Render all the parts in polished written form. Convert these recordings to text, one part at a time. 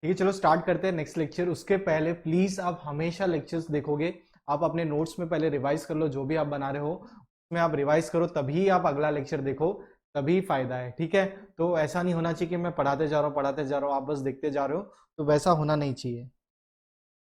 ठीक है, चलो स्टार्ट करते हैं नेक्स्ट लेक्चर। उसके पहले प्लीज आप हमेशा लेक्चर्स देखोगे, आप अपने नोट्स में पहले रिवाइज कर लो, जो भी आप बना रहे हो उसमें आप रिवाइज करो, तभी आप अगला लेक्चर देखो, तभी फायदा है। ठीक है, तो ऐसा नहीं होना चाहिए कि मैं पढ़ाते जा रहा हूँ आप बस देखते जा रहे हो, तो वैसा होना नहीं चाहिए।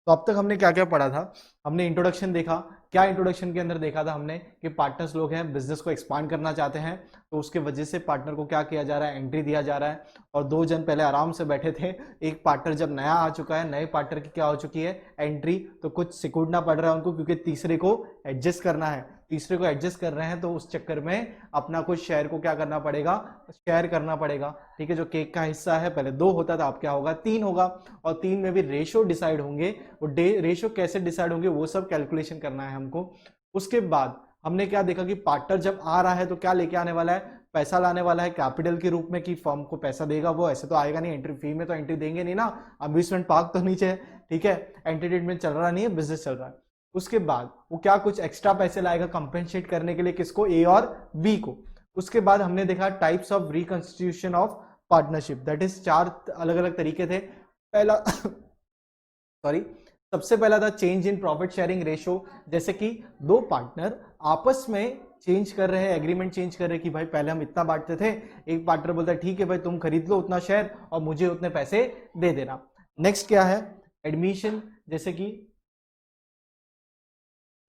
तो अब तक हमने क्या क्या पढ़ा था? हमने इंट्रोडक्शन देखा। क्या इंट्रोडक्शन के अंदर देखा था हमने कि पार्टनर्स लोग हैं, बिजनेस को एक्सपांड करना चाहते हैं, तो उसके वजह से पार्टनर को क्या किया जा रहा है, एंट्री दिया जा रहा है। और दो जन पहले आराम से बैठे थे, एक पार्टनर जब नया आ चुका है, नए पार्टनर की क्या हो चुकी है, एंट्री, तो कुछ सिकुड़ना पड़ रहा है उनको, क्योंकि तीसरे को एडजस्ट करना है। तीसरे को एडजस्ट कर रहे हैं, तो उस चक्कर में अपना कुछ शेयर को क्या करना पड़ेगा, शेयर करना पड़ेगा। ठीक है, जो केक का हिस्सा है पहले 2 होता था, अब क्या होगा, 3 होगा। और 3 में भी रेशो डिसाइड होंगे, वो रेशो कैसे डिसाइड होंगे वो सब कैलकुलेशन करना है हमको। उसके बाद हमने क्या देखा कि पार्टनर जब आ रहा है तो क्या लेके आने वाला है, पैसा लाने वाला है कैपिटल के रूप में, कि फर्म को पैसा देगा। वो ऐसे तो आएगा नहीं, एंट्री फी में तो एंट्री देंगे नहीं ना, अम्यूजमेंट पार्क तो नीचे है। ठीक है, एंटरटेनमेंट चल रहा नहीं है, बिजनेस चल रहा है। उसके बाद वो क्या कुछ एक्स्ट्रा पैसे लाएगा कंपेंसेट करने के लिए, किसको, ए और बी को। उसके बाद हमने देखा types of reconstitution of partnership, that is 4 अलग अलग तरीके थे। पहला सॉरी सबसे पहला था change in profit sharing ratio, जैसे कि 2 पार्टनर आपस में चेंज कर रहे हैं, एग्रीमेंट चेंज कर रहे हैं कि भाई पहले हम इतना बांटते थे, एक पार्टनर बोलता है ठीक है भाई तुम खरीद लो उतना शेयर और मुझे उतने पैसे दे देना। नेक्स्ट क्या है, एडमिशन, जैसे कि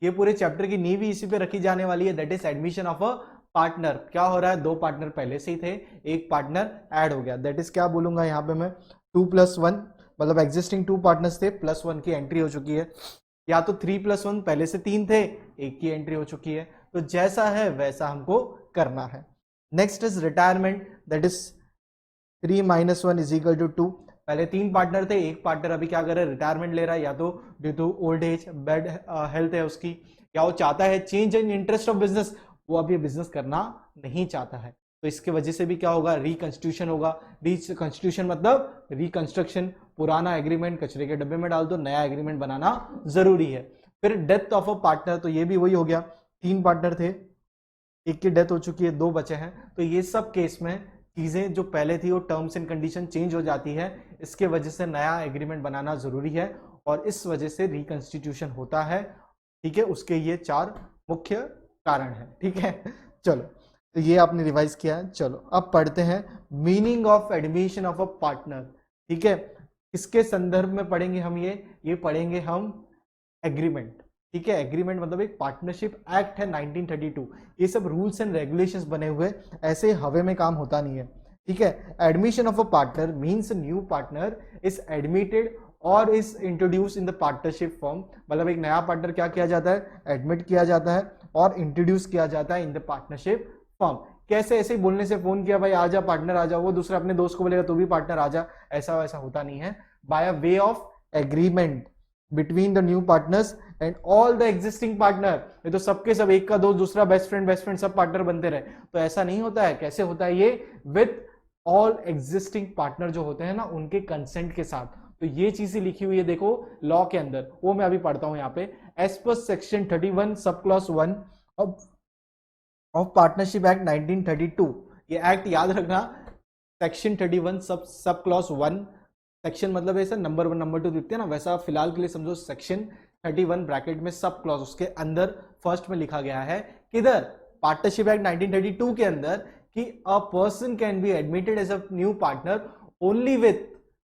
ये पूरे चैप्टर की नींव इसी पे रखी जाने वाली है, that is admission of a partner. क्या हो रहा है, 2 पार्टनर पहले से ही थे, एक पार्टनर ऐड हो गया, दैट इज क्या बोलूंगा यहाँ पे मैं, 2+1, मतलब एग्जिस्टिंग 2 पार्टनर्स थे, +1 की एंट्री हो चुकी है। या तो 3+1, पहले से 3 थे, एक की एंट्री हो चुकी है। तो जैसा है वैसा हमको करना है। Next is retirement, that is 3 - 1 = 2। पहले 3 पार्टनर थे, एक पार्टनर अभी क्या कर रहा है, रिटायरमेंट ले रहा है, या तो due to old age, bad health है उसकी, या वो चाहता है change in interest of business, वो अभी बिजनेस करना नहीं चाहता है, तो इसके वजह से भी क्या होगा, रिकंस्टिट्यूशन होगा। रिकंस्टिट्यूशन मतलब रिकंस्ट्रक्शन, पुराना एग्रीमेंट कचरे के डब्बे में डाल दो, नया एग्रीमेंट बनाना जरूरी है। फिर डेथ ऑफ अ पार्टनर, तो ये भी वही हो गया, 3 पार्टनर थे, एक की डेथ हो चुकी है, 2 बचे हैं, तो ये सब केस में चीजें जो पहले थी वो टर्म्स एंड कंडीशन चेंज हो जाती है, इसके वजह से नया एग्रीमेंट बनाना जरूरी है, और इस वजह से रिकंस्टिट्यूशन होता है। ठीक है, उसके ये 4 मुख्य कारण है। ठीक है, चलो तो ये आपने रिवाइज किया है। चलो अब पढ़ते हैं meaning of admission of a partner. ठीक है, किसके संदर्भ में पढ़ेंगे हम, ये पढ़ेंगे हम एग्रीमेंट। ठीक है, एग्रीमेंट मतलब एक पार्टनरशिप एक्ट है 1932, ये सब रूल्स एंड रेगुलेशंस बने हुए, ऐसे हवे में काम होता नहीं है। ठीक है, admission of a partner means new partner is admitted और is introduce in the partnership form, मतलब एक नया पार्टनर क्या किया जाता है, एडमिट किया जाता है और इंट्रोड्यूस किया जाता है इन द पार्टनरशिप फॉर्म। कैसे, ऐसे ही बोलने से फोन किया भाई आजा पार्टनर आजा, वो दूसरा अपने दोस्त को बोलेगा तू भी पार्टनर आजा, ऐसा वैसा होता नहीं है। By a way of agreement between the new partners and all the existing partner, ये तो सबके सब, एक का दोस्त दूसरा बेस्ट फ्रेंड सब पार्टनर बनते रहे, तो ऐसा नहीं होता है। कैसे होता है ये, विथ ऑल एग्जिस्टिंग पार्टनर जो होते हैं ना उनके कंसेंट के साथ। तो ये चीजें लिखी हुई है देखो लॉ के अंदर, वो मैं अभी पढ़ता हूं यहाँ पे। As per section 31 sub clause 1 of partnership act 1932, ये एक्ट याद रखना, सेक्शन 31 सब क्लॉज 1, सेक्शन मतलब ऐसा नंबर 1 नंबर 2 दिखते हैं ना, वैसा फिलहाल के लिए समझो सेक्शन 31 ब्रैकेट में सब क्लॉज, उसके अंदर फर्स्ट में लिखा गया है किधर, पार्टनरशिप एक्ट 1932 के अंदर, कि a person can be admitted as a new partner only with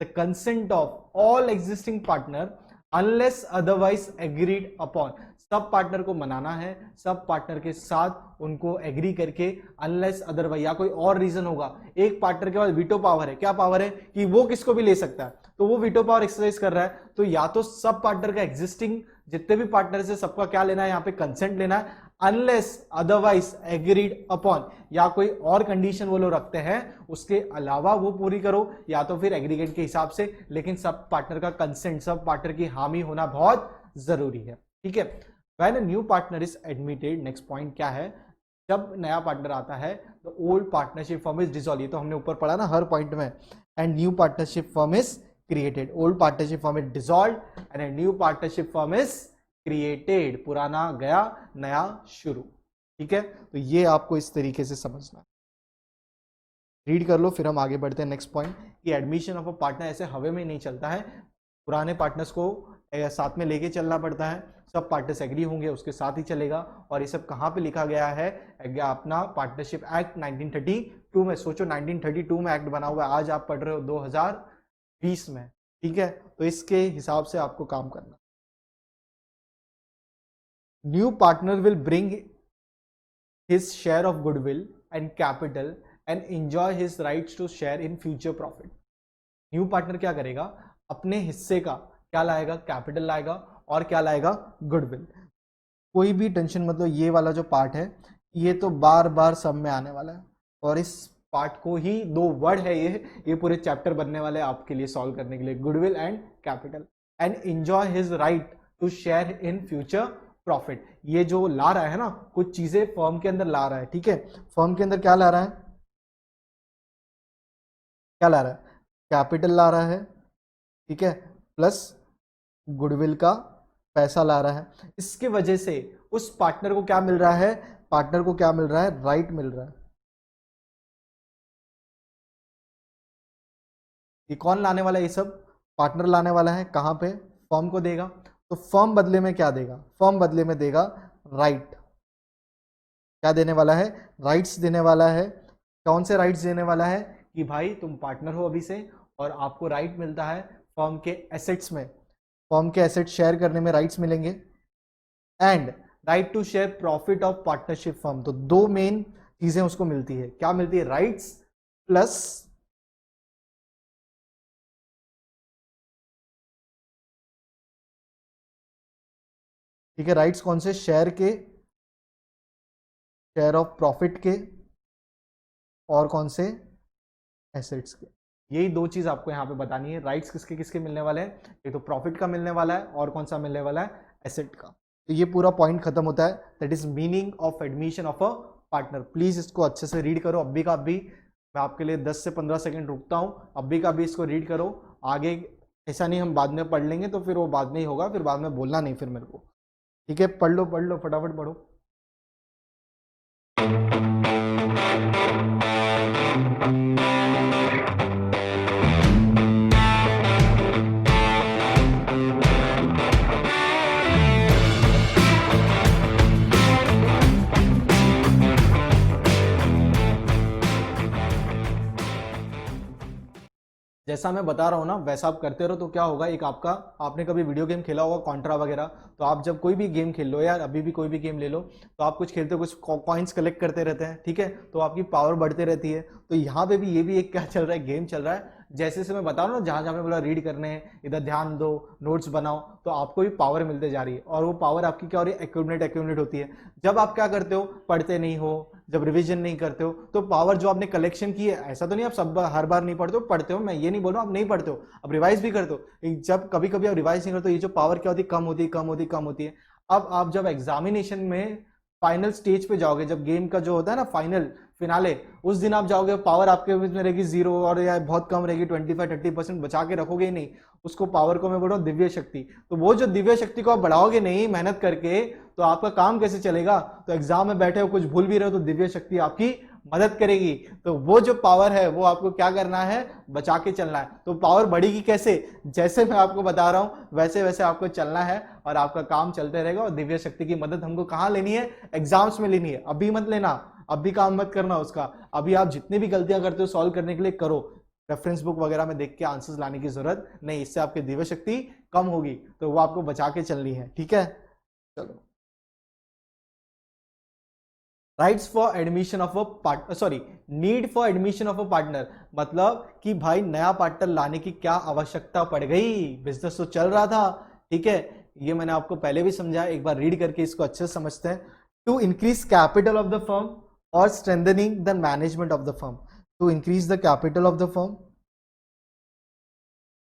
the consent of all existing partner unless otherwise agreed upon. सब पार्टनर को मनाना है, सब पार्टनर के साथ उनको एग्री करके, अनलेस अदरवाइज या कोई और रीजन होगा। एक पार्टनर के पास वीटो पावर है, क्या पावर है कि वो किसको भी ले सकता है, तो वो वीटो पावर एक्सरसाइज कर रहा है, तो या तो सब पार्टनर का एग्जिस्टिंग जितने भी पार्टनर है सबका क्या लेना है, यहाँ पे कंसेंट लेना है, अनलेस अदरवाइज एग्रीड अपॉन, या कोई और कंडीशन वो लोग रखते हैं उसके अलावा वो पूरी करो, या तो फिर एग्रीगेट के हिसाब से, लेकिन सब पार्टनर का कंसेंट, सब पार्टनर की हामी होना बहुत जरूरी है, ठीक है। When a new partner is admitted, next point क्या है, जब नया पार्टनर आता है तो old partnership firm is dissolve, ये तो हमने ऊपर पढ़ा ना हर पॉइंट में, and new partnership firm is created, old partnership firm is dissolve and a new partnership firm is created, पुराना गया नया शुरू, ठीक है। तो ये आपको इस तरीके से समझना, रीड कर लो, फिर हम आगे बढ़ते हैं नेक्स्ट पॉइंट कि एडमिशन ऑफ अ पार्टनर ऐसे हवे में नहीं चलता है, पुराने पार्टनर्स को साथ में लेके चलना पड़ता है, सब पार्टनर्स एग्री होंगे उसके साथ ही चलेगा। और ये सब कहाँ पे लिखा गया है, अपना पार्टनरशिप एक्ट 1932 में। सोचो 1932 में एक्ट बना हुआ है, आज आप पढ़ रहे हो 2020 में, ठीक है। तो इसके हिसाब से आपको काम करना। New partner will bring his share of goodwill and capital and enjoy his rights to share in future profit. New partner क्या करेगा, अपने हिस्से का क्या लाएगा, कैपिटल लाएगा, और क्या लाएगा, गुडविल। कोई भी टेंशन मतलब, ये वाला जो पार्ट है ये तो बार बार सब में आने वाला है, और इस पार्ट को ही 2 वर्ड है ये पूरे चैप्टर बनने वाले आपके लिए सॉल्व करने के लिए, goodwill and capital, and enjoy his right to share in future profit. ये जो ला रहा है ना, कुछ चीजें फर्म के अंदर ला रहा है, ठीक है। फर्म के अंदर क्या ला रहा है, क्या ला रहा है, कैपिटल ला रहा है, ठीक है, प्लस गुडविल का पैसा ला रहा है। इसके वजह से उस पार्टनर को क्या मिल रहा है, पार्टनर को क्या मिल रहा है, राइट मिल रहा है। ये कौन लाने वाला है, ये सब पार्टनर लाने वाला है, कहां पे, फर्म को देगा। तो फर्म बदले में क्या देगा, फर्म बदले में देगा राइट, क्या देने वाला है, राइट्स देने वाला है। कौन से राइट्स देने वाला है कि भाई तुम पार्टनर हो अभी से, और आपको राइट मिलता है फर्म के एसेट्स में, फर्म के एसेट शेयर करने में राइट्स मिलेंगे, and right to share profit of partnership firm. तो 2 मेन चीजें उसको मिलती है, क्या मिलती है, राइट्स प्लस ठीक है, राइट्स कौन से, शेयर के, शेयर ऑफ प्रॉफिट के, और कौन से, एसेट्स के। यही 2 चीज आपको यहाँ पे बतानी है, राइट्स किसके किसके मिलने वाले हैं, एक तो प्रॉफिट का मिलने वाला है, और कौन सा मिलने वाला है, एसेट का। तो ये पूरा पॉइंट खत्म होता है, that is meaning of admission of a partner. Please इसको अच्छे से रीड करो, अभी का अभी, मैं आपके लिए 10 से 15 सेकंड रुकता हूँ, अभी का अभी इसको रीड करो। आगे ऐसा नहीं हम बाद में पढ़ लेंगे तो फिर वो बाद में ही होगा, फिर बाद में बोलना नहीं फिर मेरे को, ठीक है। पढ़ लो फटाफट पढ़ो। जैसा मैं बता रहा हूँ ना वैसा आप करते रहो, तो क्या होगा, एक आपका, आपने कभी वीडियो गेम खेला होगा कॉन्ट्रा वगैरह, तो आप जब कोई भी गेम खेल लो यार, अभी भी कोई भी गेम ले लो, तो आप कुछ खेलते हो, कुछ कॉइन्स कलेक्ट करते रहते हैं, ठीक है, तो आपकी पावर बढ़ती रहती है। तो यहाँ पे भी ये भी एक क्या चल रहा है, गेम चल रहा है। जैसे से मैं बता रहा हूँ ना, जहाँ जहाँ मैं बोला रीड करने हैं, इधर ध्यान दो, नोट्स बनाओ, तो आपको भी पावर मिलते जा रही है, और वो पावर आपकी क्या हो रही है, एक्यूमुलेट होती है। जब आप क्या करते हो, पढ़ते नहीं हो, जब रिवीजन नहीं करते हो, तो पावर जो आपने कलेक्शन की है, ऐसा तो नहीं आप सब हर बार नहीं पढ़ते हो, पढ़ते हो, मैं ये नहीं बोल रहा हूँ आप नहीं पढ़ते हो, अब रिवाइज भी करते हो, जब कभी कभी आप रिवाइज नहीं करते हो, ये जो पावर क्या होती है, कम होती है। अब आप जब एग्जामिनेशन में फाइनल स्टेज पे जाओगे, जब गेम का जो होता है ना फाइनल फिनाले, उस दिन आप जाओगे, पावर आपके में रहेगी 0, और या बहुत कम रहेगी, 25-30% बचा के रखोगे ही नहीं उसको, पावर को मैं बोल रहा हूँ दिव्य शक्ति। तो वो जो दिव्य शक्ति को आप बढ़ाओगे नहीं मेहनत करके, तो आपका काम कैसे चलेगा। तो एग्जाम में बैठे हो कुछ भूल भी रहे हो, तो दिव्य शक्ति आपकी मदद करेगी। तो वो जो पावर है वो आपको क्या करना है, बचा के चलना है। तो पावर बढ़ेगी कैसे, जैसे मैं आपको बता रहा हूं वैसे वैसे आपको चलना है, और आपका काम चलते रहेगा। और दिव्य शक्ति की मदद हमको कहां लेनी है, एग्जाम्स में लेनी है। अभी मत लेना, अभी काम मत करना उसका, अभी आप जितनी भी गलतियां करते हो सॉल्व करने के लिए करो, रेफरेंस बुक वगैरह में देख के आंसर्स लाने की जरूरत नहीं, इससे आपकी दिव्य शक्ति कम होगी, तो वो आपको बचा के चलनी है, ठीक है। चलो rights for admission of a partner, sorry, need for admission of a partner, मतलब कि भाई नया पार्टनर लाने की क्या आवश्यकता पड़ गई, बिजनेस तो चल रहा था, ठीक है, ये मैंने आपको पहले भी समझाया, एक बार रीड करके इसको अच्छे से समझते हैं। To increase capital of the firm और strengthening the management of the firm, to increase the capital of the firm,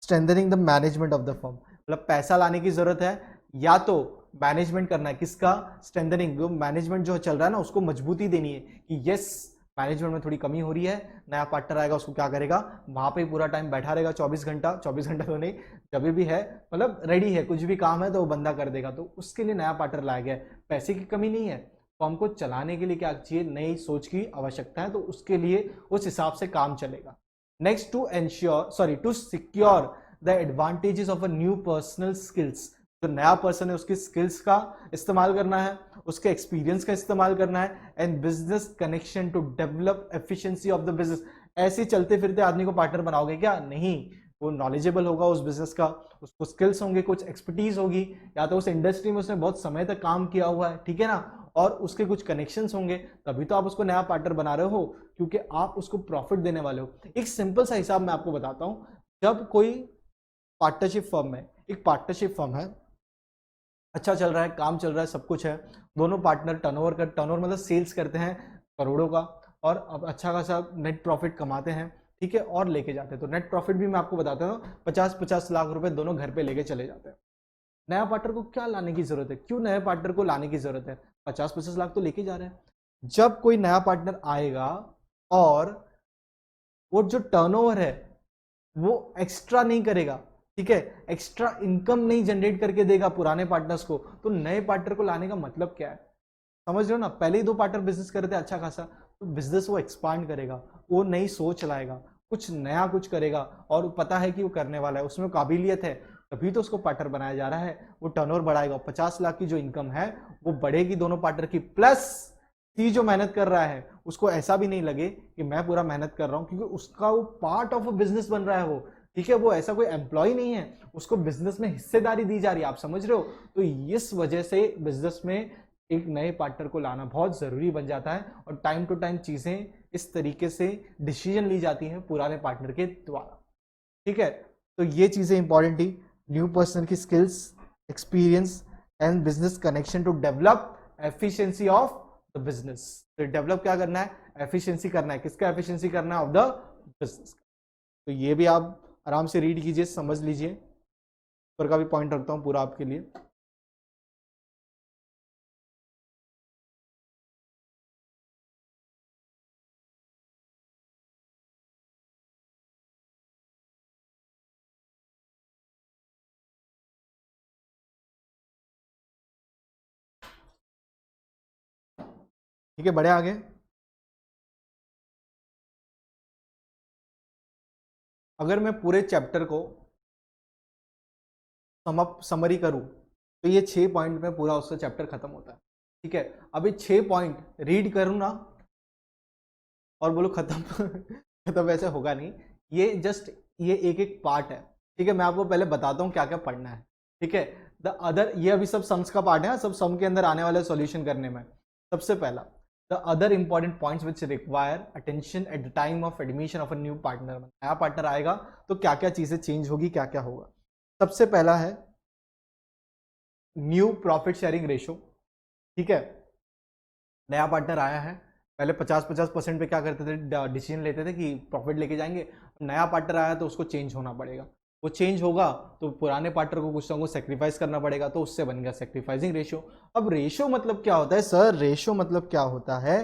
strengthening the management of the firm, मतलब पैसा लाने की जरूरत है या तो मैनेजमेंट करना है, किसका, स्ट्रेंथनिंग, मैनेजमेंट जो चल रहा है ना उसको मजबूती देनी है कि यस मैनेजमेंट में थोड़ी कमी हो रही है, नया पार्टनर आएगा उसको क्या करेगा, वहां पे पूरा टाइम बैठा रहेगा 24 घंटा, 24 घंटा तो नहीं, जब भी है मतलब रेडी है, कुछ भी काम है तो वो बंदा कर देगा, तो उसके लिए नया पार्टनर लाया गया है। पैसे की कमी नहीं है, फर्म को चलाने के लिए क्या चाहिए, नई सोच की आवश्यकता है, तो उसके लिए उस हिसाब से काम चलेगा। Next, to ensure, sorry, to secure the advantages of a new personal skills, जो नया पर्सन है उसकी स्किल्स का इस्तेमाल करना है, उसके एक्सपीरियंस का इस्तेमाल करना है, and business connection to develop efficiency of the business. ऐसे चलते फिरते आदमी को पार्टनर बनाओगे क्या, नहीं, वो नॉलेजेबल होगा उस बिजनेस का, उसको स्किल्स होंगे, कुछ एक्सपर्टीज होगी, या तो उस इंडस्ट्री में उसने बहुत समय तक काम किया हुआ है, ठीक है ना, और उसके कुछ कनेक्शंस होंगे, तभी तो आप उसको नया पार्टनर बना रहे हो, क्योंकि आप उसको प्रॉफिट देने वाले हो। एक सिंपल सा हिसाब मैं आपको बताता हूं, जब कोई पार्टनरशिप फर्म है, एक पार्टनरशिप फर्म है, अच्छा चल रहा है, काम चल रहा है, सब कुछ है, दोनों पार्टनर टर्नओवर मतलब सेल्स करते हैं करोड़ों का, और अब अच्छा खासा नेट प्रॉफिट कमाते हैं, ठीक है, और लेके जाते हैं, तो नेट प्रॉफिट भी मैं आपको बताता हूँ 50-50 लाख रुपए दोनों घर पे लेके चले जाते हैं। नया पार्टनर को क्या लाने की जरूरत है, क्यों नए पार्टनर को लाने की जरूरत है, 50-50 लाख तो लेके जा रहे हैं। जब कोई नया पार्टनर आएगा और वो जो टर्नओवर है वो एक्स्ट्रा नहीं करेगा, ठीक है, एक्स्ट्रा इनकम नहीं जनरेट करके देगा पुराने पार्टनर्स को, तो नए पार्टनर को लाने का मतलब क्या है, समझ रहे हो ना, पहले ही दो पार्टनर बिजनेस कर रहे थे अच्छा खासा, तो बिजनेस वो एक्सपांड करेगा, वो नई सोच लाएगा, कुछ नया कुछ करेगा, और पता है कि वो करने वाला है, उसमें काबिलियत है, तभी तो उसको पार्टनर बनाया जा रहा है, वो टर्नओवर बढ़ाएगा, 50 लाख की जो इनकम है वो बढ़ेगी दोनों पार्टनर की, प्लस सी जो मेहनत कर रहा है उसको ऐसा भी नहीं लगे कि मैं पूरा मेहनत कर रहा हूं, क्योंकि उसका वो पार्ट ऑफ बिजनेस बन रहा है वो, ठीक है, वो ऐसा कोई एम्प्लॉय नहीं है, उसको बिजनेस में हिस्सेदारी दी जा रही है, आप समझ रहे हो, तो इस वजह से बिजनेस में एक नए पार्टनर को लाना बहुत जरूरी बन जाता है, और टाइम टू टाइम चीजें इस तरीके से डिसीजन ली जाती हैं पुराने पार्टनर के द्वारा, ठीक है, तो ये चीजें इंपॉर्टेंट थी, न्यू पर्सन की skills, experience and business connection to develop efficiency of the business, तो डेवलप क्या करना है, एफिशिएंसी करना है, किसका एफिशिएंसी करना है, ऑफ द बिजनेस। तो ये भी आप आराम से रीड कीजिए, समझ लीजिए, ऊपर का भी पॉइंट रखता हूं पूरा आपके लिए। ठीक है, बढ़े आगे। अगर मैं पूरे चैप्टर को समरी करूं तो ये 6 पॉइंट में पूरा उसका चैप्टर खत्म होता है, ठीक है, अभी 6 पॉइंट रीड करूं ना और बोलो खत्म खत्म, वैसे होगा नहीं, ये जस्ट ये एक एक पार्ट है, ठीक है, मैं आपको पहले बताता हूं क्या क्या पढ़ना है, ठीक है, द अदर, ये अभी सब सम्स का पार्ट है, सब सम के अंदर आने वाले सॉल्यूशन करने में। सबसे पहला, the other important points which require attention at the time of admission of a new partner, नया पार्टनर आएगा तो क्या क्या चीजें चेंज होगी, क्या क्या होगा। सबसे पहला है न्यू प्रॉफिट शेयरिंग रेशो, ठीक है, नया पार्टनर आया है, पहले 50-50% पे क्या करते थे, डिसीजन लेते थे कि प्रॉफिट लेके जाएंगे, नया पार्टनर आया तो उसको चेंज होना पड़ेगा, वो चेंज होगा तो पुराने पार्टनर को कुछ ना कुछ सेक्रीफाइस करना पड़ेगा, तो उससे बन गया सेक्रीफाइसिंग रेशियो। अब रेशियो मतलब क्या होता है सर, रेशियो मतलब क्या होता है,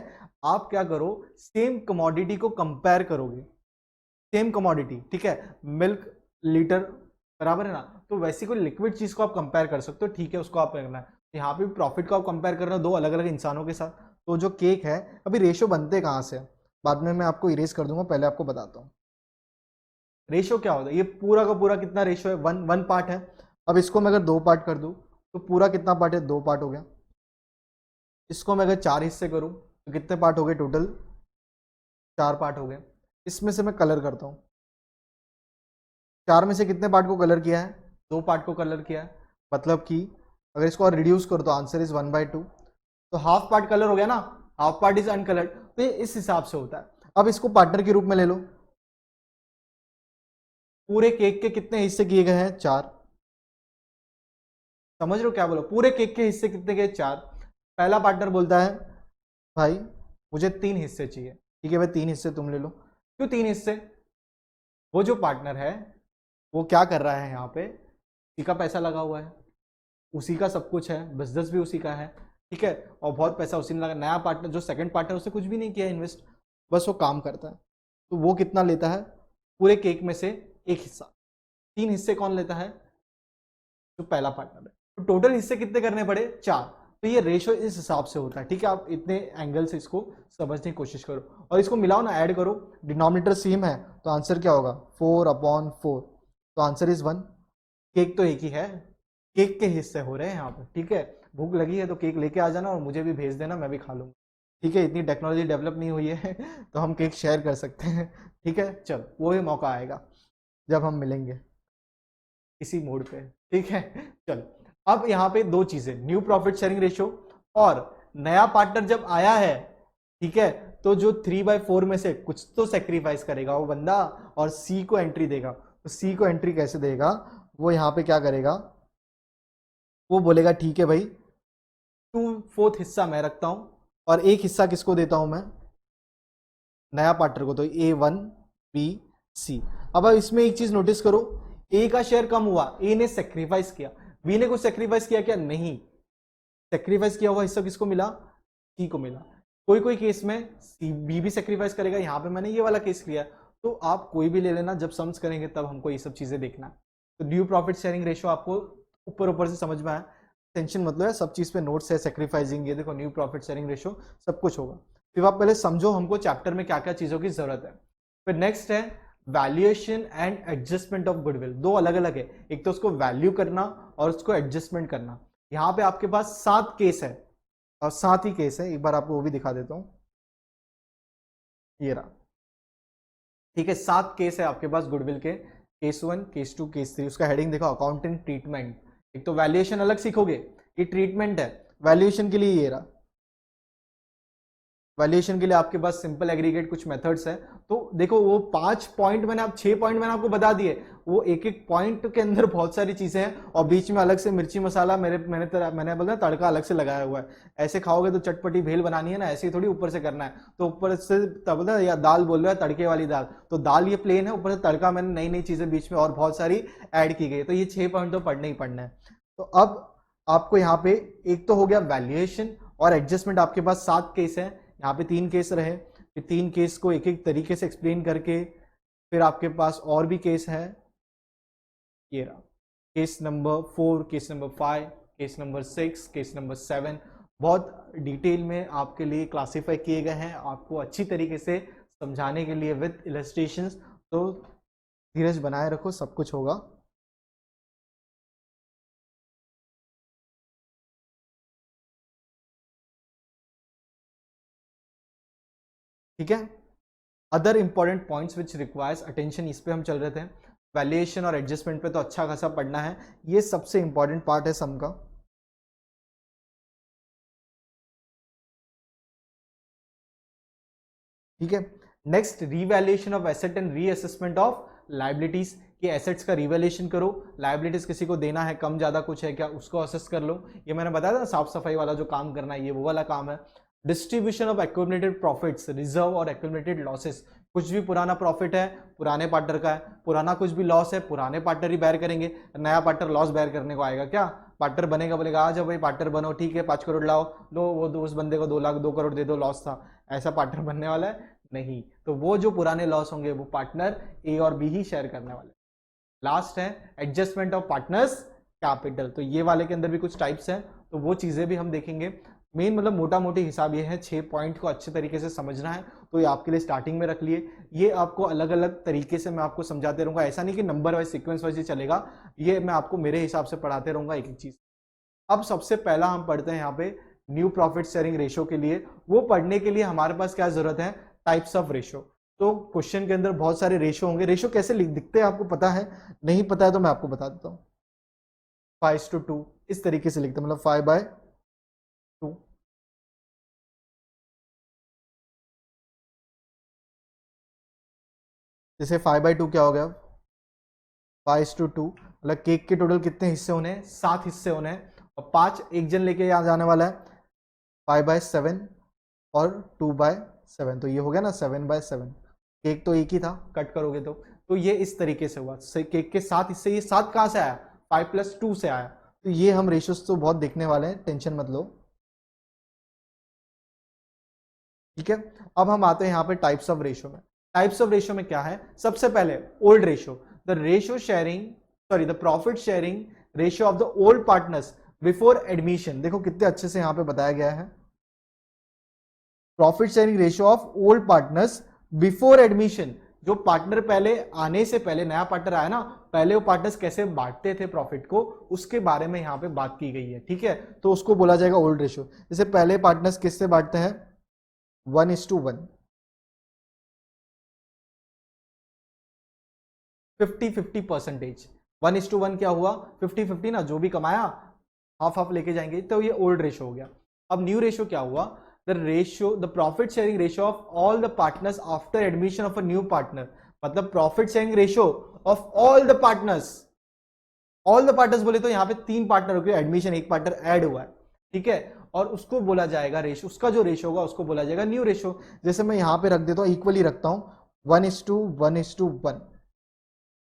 आप क्या करो, सेम कमोडिटी को कंपेयर करोगे, सेम कमोडिटी, ठीक है, मिल्क लीटर बराबर है ना, तो वैसी कोई लिक्विड चीज को आप कंपेयर कर सकते हो, ठीक है, उसको आप करना है, यहाँ पे प्रॉफिट को आप कंपेयर कर रहे हो दो अलग अलग इंसानों के साथ, तो जो केक है, अभी रेशियो बनते कहाँ से, बाद में मैं आपको इरेज कर दूंगा, पहले आपको बताता हूँ रेशियो क्या होता है। ये पूरा का पूरा कितना रेशियो है, वन वन पार्ट है, अब इसको मैं अगर 2 पार्ट कर दूं तो पूरा कितना पार्ट है, 2 पार्ट हो गया, इसको मैं अगर 4 हिस्से करूं तो कितने पार्ट हो गए टोटल, 4 पार्ट हो गए। इसमें से मैं कलर करता हूँ, 4 में से कितने पार्ट को कलर किया है, 2 पार्ट को कलर किया है, मतलब कि अगर इसको और रिड्यूस करो तो आंसर इज 1/2, तो हाफ पार्ट कलर हो गया ना, हाफ पार्ट इज अनकलर्ड, तो ये इस हिसाब से होता है। अब इसको पार्टनर के रूप में ले लो। पूरे केक के कितने हिस्से किए गए हैं? 4। समझ रहे हो क्या बोलो? पूरे केक के हिस्से कितने गए? 4। पहला पार्टनर बोलता है भाई मुझे 3 हिस्से चाहिए। ठीक है भाई 3 हिस्से तुम ले लो। क्यों 3 हिस्से? वो जो पार्टनर है वो क्या कर रहा है यहाँ पे, उसी का पैसा लगा हुआ है, उसी का सब कुछ है, बिजनेस भी उसी का है, ठीक है, और बहुत पैसा उसी ने लगा। नया पार्टनर जो सेकंड पार्टनर उसने कुछ भी नहीं किया इन्वेस्ट, बस वो काम करता है। तो वो कितना लेता है? पूरे केक में से एक हिस्सा। 3 हिस्से कौन लेता है? जो पहला पार्टनर है। तो टोटल हिस्से कितने करने पड़े? 4। तो ये रेशो इस हिसाब से होता है। ठीक है, आप इतने एंगल से इसको समझने की कोशिश करो और इसको मिलाओ ना, ऐड करो। डिनोमिनेटर सेम है तो आंसर क्या होगा? 4/4। तो आंसर इज 1। केक तो एक ही है, केक के हिस्से हो रहे हैं यहाँ पे। ठीक है, भूख लगी है तो केक लेके आ जाना और मुझे भी भेज देना, मैं भी खा लूंगा। ठीक है, इतनी टेक्नोलॉजी डेवलप नहीं हुई है तो हम केक शेयर कर सकते हैं। ठीक है, चल वो ही मौका आएगा जब हम मिलेंगे इसी मोड पे। ठीक है, चल अब यहाँ पे दो चीजें, न्यू प्रॉफिट शेयरिंग रेशियो और नया पार्टनर जब आया है, ठीक है, तो जो 3/4 में से कुछ तो सेक्रीफाइस करेगा वो बंदा और सी को एंट्री देगा। तो सी को एंट्री कैसे देगा? वो यहाँ पे क्या करेगा? वो बोलेगा ठीक है भाई 2/4 हिस्सा मैं रखता हूं और एक हिस्सा किसको देता हूं मैं? नया पार्टनर को। तो A1B C। अब इसमें एक चीज नोटिस करो, ए का शेयर कम हुआ, ए ने सेक्रीफाइस किया, बी ने कुछ सेक्रीफाइस किया क्या? नहीं। सेक्रीफाइस किया हुआ हिस्सा किसको मिला? सी को मिला। कोई कोई केस में सी बी भी सेक्रीफाइस करेगा, यहां पे मैंने ये वाला केस लिया। तो आप कोई भी ले लेना, जब सम्स करेंगे तब हमको ये सब चीजें देखना है। तो ड्यू प्रॉफिट शेयरिंग रेशियो आपको ऊपर ऊपर से समझ में आया, टेंशन मतलब है, सब चीज पे नोट्स है, सेक्रीफाइसिंग, ये देखो न्यू प्रॉफिट शेयरिंग रेशियो सब कुछ होगा। फिर आप पहले समझो हमको चैप्टर में क्या क्या चीजों की जरूरत है। फिर नेक्स्ट है valuation and adjustment of goodwill. दो अलग अलग है, एक तो उसको वैल्यू करना और उसको एडजस्टमेंट करना। यहां पे आपके पास 7 केस है और 7 ही केस है, एक बार आपको वो भी दिखा देता हूं, ये रहा। ठीक है, 7 केस है आपके पास गुडविल के, केस 1, केस 2, केस 3। उसका हेडिंग देखो, अकाउंटिंग ट्रीटमेंट। एक तो वैल्यूएशन अलग सीखोगे, ये ट्रीटमेंट है। वैल्यूएशन के लिए ये रहा, वैल्यूएशन के लिए आपके पास सिंपल एग्रीगेट कुछ मेथड्स है। तो देखो वो 5 पॉइंट मैंने, आप 6 पॉइंट मैंने आपको बता दिए, वो एक एक पॉइंट के अंदर बहुत सारी चीजें हैं और बीच में अलग से मिर्ची मसाला मैंने बोला तड़का अलग से लगाया हुआ है। ऐसे खाओगे तो चटपटी भेल बनानी है ना, ऐसे ही थोड़ी ऊपर से करना है। तो ऊपर से तब ना, या दाल बोल रहा है तड़के वाली दाल, तो दाल ये प्लेन है, ऊपर से तड़का मैंने नई नई चीजें बीच में और बहुत सारी ऐड की गई। तो ये 6 पॉइंट तो पढ़ने ही पढ़ना है। तो अब आपको यहाँ पे एक तो हो गया वैल्यूएशन और एडजस्टमेंट, आपके पास 7 केस है, यहाँ पे 3 केस रहे। फिर 3 केस को एक एक तरीके से एक्सप्लेन करके फिर आपके पास और भी केस है, ये रहा case number 4, case number 5, case number 6, case number 7। बहुत डिटेल में आपके लिए क्लासिफाई किए गए हैं, आपको अच्छी तरीके से समझाने के लिए विद इलस्ट्रेशंस। तो धीरज बनाए रखो, सब कुछ होगा। ठीक है, other important points which requires attention, इस पे हम चल रहे थे। वैल्यूएशन और एडजस्टमेंट पे तो अच्छा खासा पढ़ना है, ये सबसे इंपॉर्टेंट पार्ट है सम का। ठीक है, next revaluation of asset and reassessment of liabilities, कि एसेट्स का रिवैल्यूएशन करो, लाइबिलिटीज किसी को देना है कम ज्यादा कुछ है क्या, उसको असेस कर लो। ये मैंने बताया था साफ सफाई वाला जो काम करना है, ये वो वाला काम है। Distribution of accumulated profits, reserve और एक्यूमुलेटेड लॉसेस। कुछ भी पुराना प्रॉफिट है पुराने पार्टनर का है, पुराना कुछ भी लॉस है पुराने पार्टनर ही बेयर करेंगे। नया पार्टनर लॉस बेयर करने को आएगा क्या? पार्टनर बनेगा, बोलेगा आ जाओ भाई पार्टनर बनो, ठीक है 5 करोड़ लाओ, लो वो उस बंदे को 2 लाख 2 करोड़ दे दो, लॉस था। ऐसा पार्टनर बनने वाला है? नहीं। तो वो जो पुराने लॉस होंगे वो पार्टनर ए और बी ही शेयर करने वाले। लास्ट है एडजस्टमेंट ऑफ पार्टनर्स कैपिटल। तो ये वाले के अंदर भी कुछ टाइप्स हैं, तो वो चीजें भी हम देखेंगे। मेन मतलब मोटा मोटी हिसाब ये है, 6 पॉइंट को अच्छे तरीके से समझना है। तो ये आपके लिए स्टार्टिंग में रख लिए, ये आपको अलग अलग तरीके से मैं आपको समझाते रहूंगा, ऐसा नहीं कि नंबर वाइज सीक्वेंस वाइज ही चलेगा, ये मैं आपको मेरे हिसाब से पढ़ाते रहूंगा एक एक चीज। अब सबसे पहला हम पढ़ते हैं यहाँ पे न्यू प्रॉफिट शेयरिंग रेशियो के लिए। वो पढ़ने के लिए हमारे पास क्या जरूरत है? Types of ratio. तो क्वेश्चन के अंदर बहुत सारे रेशियो होंगे, रेशियो कैसे दिखते हैं आपको पता है? नहीं पता है तो मैं आपको बता देता हूँ। 5:2 इस तरीके से लिखते हैं, मतलब 5/2। जैसे 5/2 क्या हो गया, 5:2, मतलब केक के टोटल कितने हिस्से होने हैं, 7 हिस्से होने हैं, और 5 एक जन लेके यहाँ जाने वाला है, 5/7 और 2/7, तो ये हो गया ना 7/7। केक तो एक ही था, कट करोगे तो ये इस तरीके से हुआ। केक के 7 हिस्से, ये 7 कहाँ से आया, 5+2 से आया। तो ये हम रेशियोज तो बहुत देखने वाले हैं, टेंशन मत लो, ठीक है। अब हम आते हैं यहाँ पे टाइप्स ऑफ रेशियो में। टाइप्स ऑफ रेशियो में क्या है, सबसे पहले old ratio, the ratio sharing, sorry the profit sharing ratio of the old partners before admission. देखो कितने अच्छे से यहाँ पे बताया गया है, profit sharing ratio of old partners before admission. जो पार्टनर पहले आने से पहले, नया पार्टनर आया ना, पहले वो पार्टनर्स कैसे बांटते थे प्रॉफिट को, उसके बारे में यहाँ पे बात की गई है, ठीक है। तो उसको बोला जाएगा ओल्ड रेशियो। जैसे पहले पार्टनर्स किससे बांटते हैं, 1:1, 50-50%। 1:1 क्या हुआ, 50-50 ना, जो भी कमाया हाफ हाफ लेके जाएंगे, तो ये ओल्ड रेशियो हो गया। अब न्यू रेशियो क्या हुआ, the ratio, the profit sharing ratio of all the partners after admission of a new partner. मतलब profit sharing ratio of all the partners, all the partners बोले तो यहाँ पे 3 पार्टनर हो गए, एडमिशन 1 पार्टनर ऐड हुआ है, ठीक है, और उसको बोला जाएगा रेशियो, उसका जो रेशियो होगा उसको बोला जाएगा न्यू रेशियो। जैसे मैं यहाँ पे रख देता हूँ, इक्वली रखता हूँ, 1:1:1,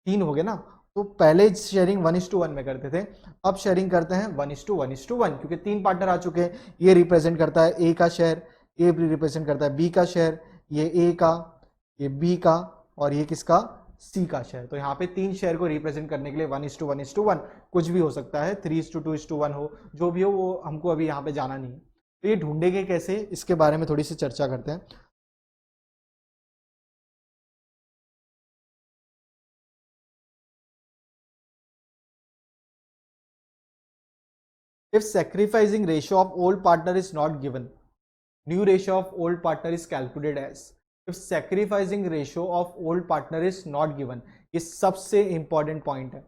3 हो गए ना। तो पहले शेयरिंग 1:1 में करते थे, अब शेयरिंग करते हैं 1:1:1, क्योंकि 3 पार्टनर आ चुके हैं। ये रिप्रेजेंट करता है ए का शेयर, ये रिप्रेजेंट करता है बी का शेयर, ये ए का, ये बी का, और ये किसका, सी का शेयर। तो यहाँ पे 3 शेयर को रिप्रेजेंट करने के लिए 1:1:1, कुछ भी हो सकता है, 3:2:1 हो, जो भी हो वो हमको अभी यहाँ पे जाना नहीं है। तो ये ढूंढेंगे कैसे, इसके बारे में थोड़ी सी चर्चा करते हैं। If sacrificing ratio of old partner is not given, new ratio of old partner is calculated as। If sacrificing ratio of old partner is not given, ये सबसे इंपॉर्टेंट पॉइंट है।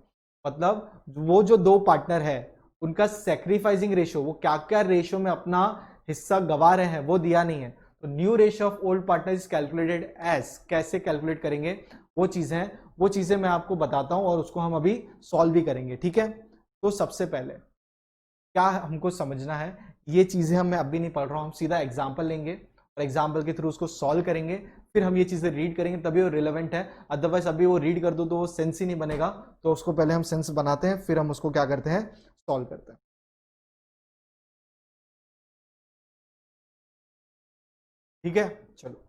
मतलब वो जो 2 पार्टनर है उनका सैक्रिफाइसिंग रेशियो, वो क्या क्या रेशियो में अपना हिस्सा गवा रहे हैं वो दिया नहीं है। तो new ratio of old partner is calculated as, कैसे कैलकुलेट करेंगे वो चीजें मैं आपको बताता हूं, और उसको हम अभी सॉल्व भी करेंगे, ठीक है। तो सबसे पहले क्या हमको समझना है, ये चीजें मैं अभी नहीं पढ़ रहा हूं, हम सीधा एग्जाम्पल लेंगे और एग्जाम्पल के थ्रू उसको सॉल्व करेंगे, फिर हम ये चीजें रीड करेंगे, तभी वो रिलेवेंट है। अदरवाइज अभी वो रीड कर दो तो वो सेंस ही नहीं बनेगा। तो उसको पहले हम सेंस बनाते हैं, फिर हम उसको क्या करते हैं, सॉल्व करते हैं, ठीक है। चलो,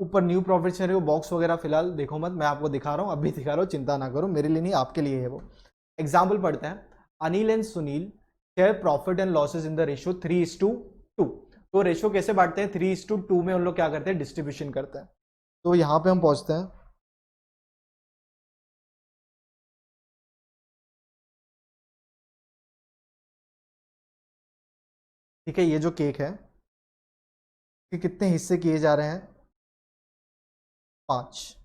ऊपर न्यू प्रॉफिट शेयरिंग बॉक्स वगैरह फिलहाल देखो मत, मैं आपको दिखा रहा हूँ, अभी दिखा रहा हूँ, चिंता ना करो, मेरे लिए नहीं आपके लिए है वो। एग्जाम्पल पढ़ते हैं, Anil and Sunil share profit and losses in the ratio 3:2। तो रेशियो कैसे बांटते हैं, 3:2 में उन लोग क्या करते हैं, डिस्ट्रीब्यूशन करते हैं। तो यहां पे हम पहुंचते हैं, ठीक है। ये जो केक है, कि कितने हिस्से किए जा रहे हैं, 5।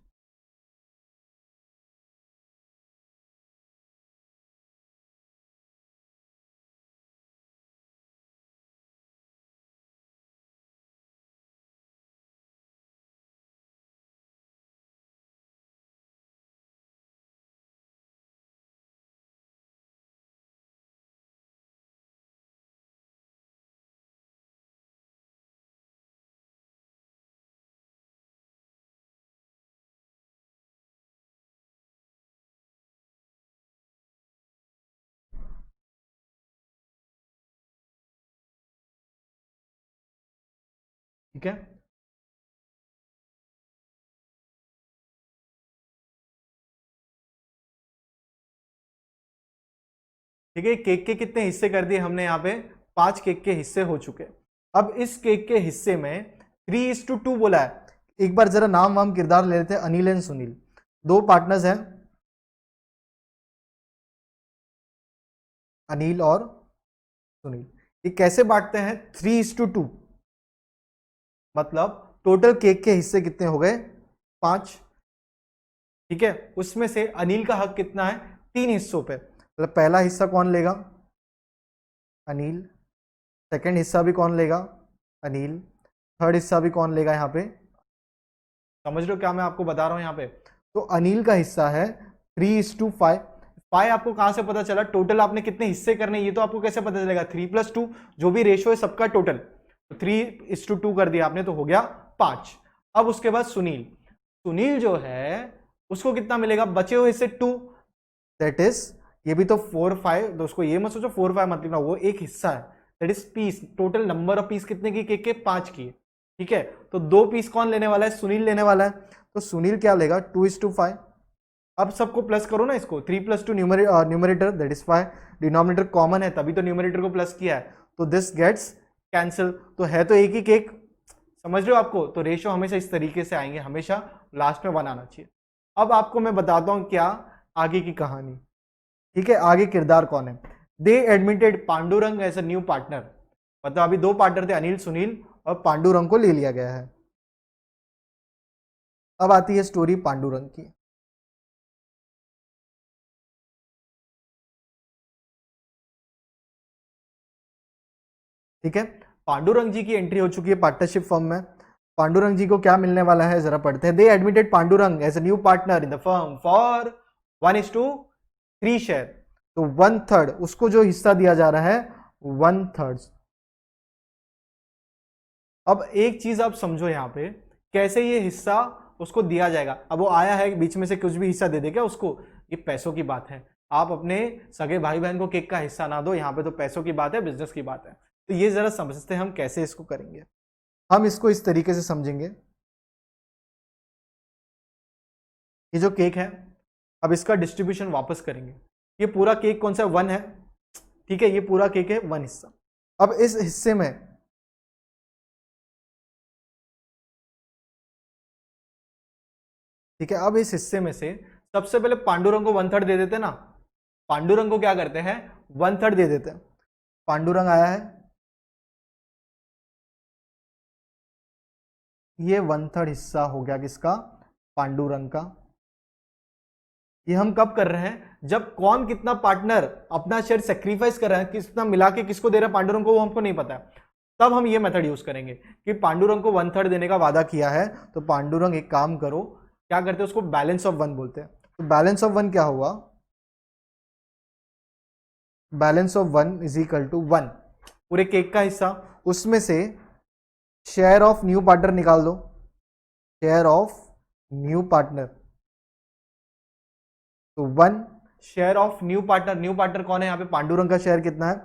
ठीक है, ठीक है। केक के कितने हिस्से कर दिए हमने, यहाँ पे 5 केक के हिस्से हो चुके। अब इस केक के हिस्से में 3:2 बोला है। एक बार जरा नाम वाम किरदार ले लेते हैं, अनिल एंड सुनील 2 पार्टनर्स हैं, अनिल और सुनील। ये कैसे बांटते हैं, 3:2। मतलब टोटल केक के हिस्से कितने हो गए, 5, ठीक है। उसमें से अनिल का हक कितना है, 3 हिस्सों पे। मतलब पहला हिस्सा कौन लेगा, अनिल। सेकंड हिस्सा भी कौन लेगा, अनिल। थर्ड हिस्सा भी कौन लेगा यहाँ पे, समझ रहे हो क्या मैं आपको बता रहा हूं यहाँ पे? तो अनिल का हिस्सा है 3:5। 5 आपको कहां से पता चला? टोटल आपने कितने हिस्से करने ये तो आपको कैसे पता चलेगा? 3+2 जो भी रेशो है सबका टोटल, तो 3:2 कर दिया आपने तो हो गया 5। अब उसके बाद सुनील, सुनील जो है उसको कितना मिलेगा? बचे हुए हिस्से 2, दैट इज ये भी तो 4-5, तो उसको ये मत सोचो 4-5 मत लिखना, वो एक हिस्सा है, that is peace. Total number of peace कितने की केक के? 5 की। ठीक है, तो 2 पीस कौन लेने वाला है? सुनील लेने वाला है। तो सुनील क्या लेगा? 2:5। अब सबको प्लस करो ना इसको, 3+2 numerator that is 5, denominator common है तभी तो न्यूमरेटर को प्लस किया है, तो दिस गेट्स कैंसिल, तो है तो एक ही केक। समझ रहे हो आपको? तो रेशो हमेशा इस तरीके से आएंगे, हमेशा लास्ट में 1 आना चाहिए। अब आपको मैं बताता हूं क्या आगे की कहानी। ठीक है, आगे किरदार कौन है? They admitted Pandurang as a new partner, मतलब अभी 2 पार्टनर थे, अनिल सुनील, और पांडुरंग को ले लिया गया है। अब आती है स्टोरी पांडुरंग की। ठीक है, पांडुरंग जी की एंट्री हो चुकी है पार्टनरशिप फर्म में। पांडुरंग जी को क्या मिलने वाला है जरा पढ़ते हैं। They admitted Pandurang as a new partner in the firm for 1:3 share, तो 1/3 उसको जो हिस्सा दिया जा रहा है 1/3। अब एक चीज आप समझो यहां पे, कैसे ये हिस्सा उसको दिया जाएगा। अब वो आया है बीच में से कुछ भी हिस्सा दे दे क्या उसको? ये पैसों की बात है, आप अपने सगे भाई बहन को केक का हिस्सा ना दो, यहाँ पे तो पैसों की बात है, बिजनेस की बात है। तो ये जरा समझते हैं हम कैसे इसको करेंगे। हम इसको इस तरीके से समझेंगे, ये जो केक है अब इसका डिस्ट्रीब्यूशन वापस करेंगे। ये पूरा केक कौन सा? 1 है। ठीक है, ये पूरा केक है 1 हिस्सा। अब इस हिस्से में ठीक है, अब इस हिस्से में से सबसे पहले पांडुरंग को 1/3 दे देते ना। पांडुरंग को क्या करते हैं? 1/3 दे देते हैं। पांडुरंग आया है, ये 1/3 हिस्सा हो गया किसका? पांडुरंग का। ये हम कब कर रहे हैं? जब कौन कितना पार्टनर अपना शेयर सेक्रीफाइस कर रहा है, कितना मिला के किसको दे रहा है पांडुरंग को, वो हमको नहीं पता है। तब हम ये मेथड यूज करेंगे कि पांडुरंग को 1/3 देने का वादा किया है, तो पांडुरंग एक काम करो, क्या करते हैं उसको? बैलेंस ऑफ 1 बोलते हैं। तो बैलेंस ऑफ 1 क्या हुआ? Balance of 1 is equal to 1, पूरे केक का हिस्सा, उसमें से शेयर ऑफ न्यू पार्टनर निकाल दो, शेयर ऑफ न्यू पार्टनर, तो 1 share of new partner. New partner कौन है यहाँ पे? पांडुरंग का शेयर कितना है?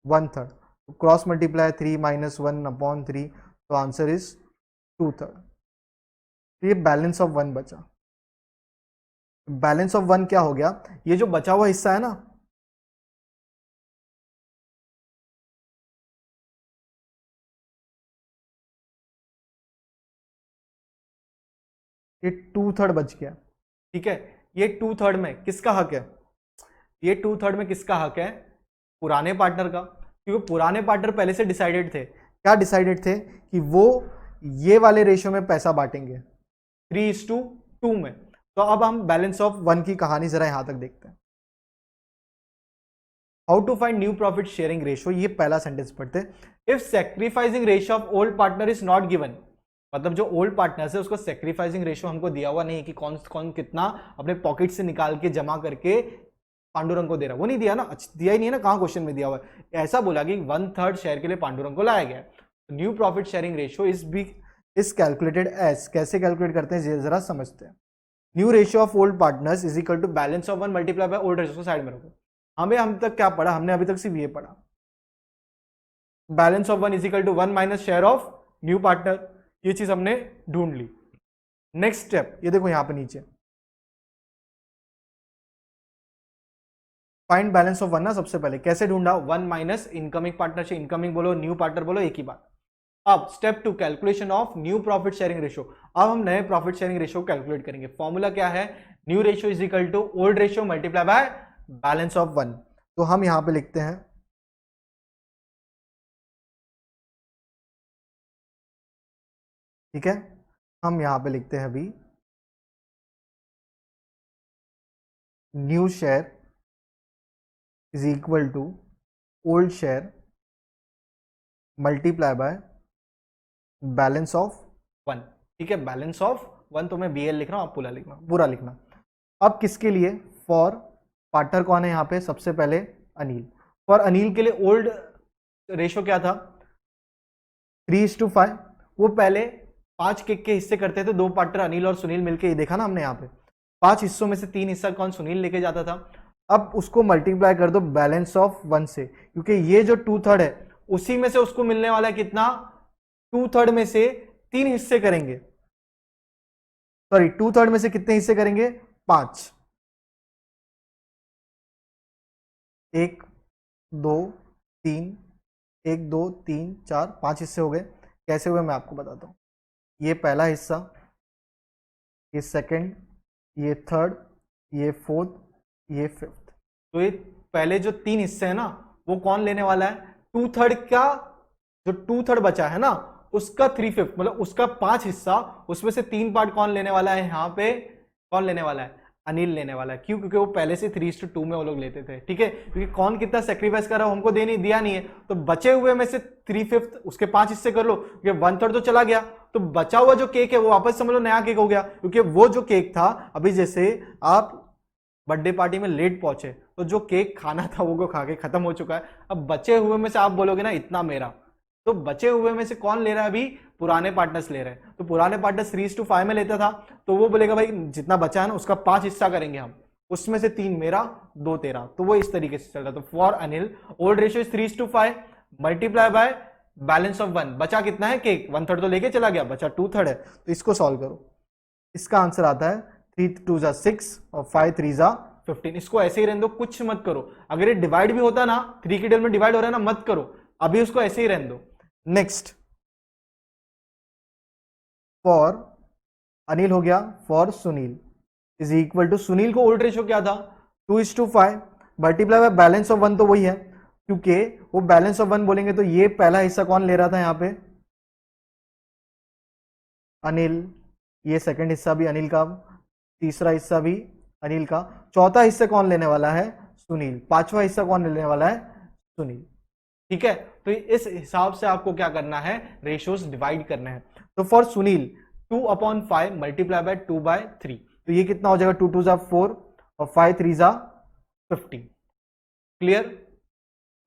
1/3, तो क्रॉस मल्टीप्लाई 3 - 1/3, तो आंसर इज 2/3। ये बैलेंस ऑफ 1 बचा। बैलेंस ऑफ 1 क्या हो गया? ये जो बचा हुआ हिस्सा है ना, ये 2/3 बच गया। ठीक है, ये 2/3 में किसका हक है? ये 2/3 में किसका हक है? पुराने पार्टनर का, क्योंकि पुराने पार्टनर पहले से डिसाइडेड थे। क्या डिसाइडेड थे? कि वो ये वाले रेशियो में पैसा बांटेंगे 3:2 में। तो अब हम बैलेंस ऑफ 1 की कहानी जरा यहां तक देखते हैं। How to find new profit sharing ratio, ये पहला सेंटेंस पढ़ते हैं। If sacrificing ratio of old partner is not given, मतलब जो ओल्ड पार्टनर है उसको सेक्रीफाइसिंग रेशियो हमको दिया हुआ नहीं है कि कौन कौन कितना अपने पॉकेट से निकाल के जमा करके पांडुरंग को दे रहा, वो नहीं दिया ना। दिया ही नहीं है ना, कहां क्वेश्चन में दिया हुआ है? ऐसा बोला कि 1/3 शेयर के लिए पांडुरंग को लाया गया। New profit sharing ratio is calculated as, कैसे कैलकुलेट करते हैं जरा समझते हैं। New ratio of old partners is equal to balance of 1 multiply by old ratio, side में रखो। हमें हम तक क्या पढ़ा? हमने अभी तक सिर्फ ये पढ़ा, balance of 1 is equal to 1 minus share of new partner, ये चीज हमने ढूंढ ली। नेक्स्ट स्टेप ये देखो यहां पे नीचे, फाइंड बैलेंस ऑफ 1 ना। सबसे पहले कैसे ढूंढा? 1 माइनस इनकमिंग पार्टनर से, इनकमिंग बोलो न्यू पार्टनर बोलो एक ही बात। अब step 2 calculation of new profit sharing ratio. अब हम नए प्रॉफिट शेयरिंग रेशियो कैलकुलेट करेंगे। फॉर्मूला क्या है? New ratio is equal to old ratio multiply by balance of 1। तो हम यहां पे लिखते हैं, ठीक है, हम यहां पे लिखते हैं अभी new share is equal to old share multiply by balance of 1। ठीक है, बैलेंस ऑफ 1 तो मैं BL लिख रहा हूँ, आप पूरा लिखना। अब किसके लिए, फॉर पार्टनर कौन है यहाँ पे, सबसे पहले अनिल। फॉर अनिल के लिए ओल्ड रेशो क्या था, 3:5। वो पहले 5 केक के हिस्से करते थे, 2 पार्टनर अनिल और सुनील मिलके, ये देखा ना हमने यहाँ पे, 5 हिस्सों में से 3 हिस्सा कौन, सुनील लेके जाता था। अब उसको मल्टीप्लाई कर दो बैलेंस ऑफ 1 से, क्योंकि ये जो 2/3 है उसी में से उसको मिलने वाला है कितना, 2/3 में से 3 हिस्से करेंगे, सॉरी 2/3 में से कितने हिस्से करेंगे, 5। 1 2 3, 1 2 3 4 5 हिस्से हो गए। कैसे हुए मैं आपको बताता हूं। ये पहला हिस्सा, ये सेकंड, ये थर्ड, ये फोर्थ, ये फिफ्थ। तो ये पहले जो 3 हिस्से हैं ना, वो कौन लेने वाला है, 2/3 का, जो 2/3 बचा है ना उसका 3/5, मतलब उसका 5 हिस्सा, उसमें से 3 पार्ट कौन लेने वाला है, यहाँ पे कौन लेने वाला है, अनिल लेने वाला है। क्यों, क्योंकि वो पहले से 3:2 में वो लोग लेते थे, ठीक है, क्योंकि कौन कितना सेक्रीफाइस कर रहा है हमको दिया नहीं है, तो बचे हुए में से 3/5 उसके 5 हिस्से कर लो, क्योंकि 1/3 तो चला गया, तो बचा हुआ जो केक है वो वापस समझ लो नया केक हो गया, क्योंकि वो जो केक था, अभी जैसे आप बर्थडे पार्टी में लेट पहुंचे तो जो केक खाना था वो खा के खत्म हो चुका है, अब बचे हुए में से आप बोलोगे ना इतना मेरा, तो बचे हुए में से कौन ले रहा है, अभी पुराने पार्टनर्स ले रहे हैं। तो पुराने पार्टनर 3:5 में लेता था, तो वो बोलेगा भाई जितना बचा है ना उसका 5 हिस्सा करेंगे हम, उसमें से 3 मेरा 2 तेरा, तो वो इस तरीके से चल रहा। तो for Anil old ratio is 3:5 multiply by balance of 1, बचा कितना है केक, 1/3 तो लेके चला गया, बचा 2/3 है, तो इसको सॉल्व करो। इसका आंसर आता है 3 2 6 और 5 3 15। इसको ऐसे ही रहने दो, कुछ मत करो। अगर ये डिवाइड भी होता ना, 3 की टेबल में डिवाइड हो रहा है ना, मत करो, अभी उसको ऐसे ही रहने दो। नेक्स्ट फॉर अनिल हो गया, for Sunil is equal to, Sunil को ओल्ड रेशियो क्या था 2:5 मल्टीप्लाई बाय बैलेंस ऑफ 1, तो वही है, क्योंकि वो बैलेंस ऑफ 1 बोलेंगे तो ये पहला हिस्सा कौन ले रहा था यहाँ पे, अनिल, ये सेकंड हिस्सा भी अनिल का, तीसरा हिस्सा भी अनिल का, चौथा हिस्सा कौन लेने वाला है, सुनील, पांचवा हिस्सा कौन लेने वाला है, सुनील। ठीक है, तो इस हिसाब से आपको क्या करना है, रेशियोज डिवाइड करना है। तो फॉर सुनील 2/5 मल्टीप्लाई बाय 2/3, तो ये कितना हो जाएगा, 2 2 4 और 5 3 15। क्लियर,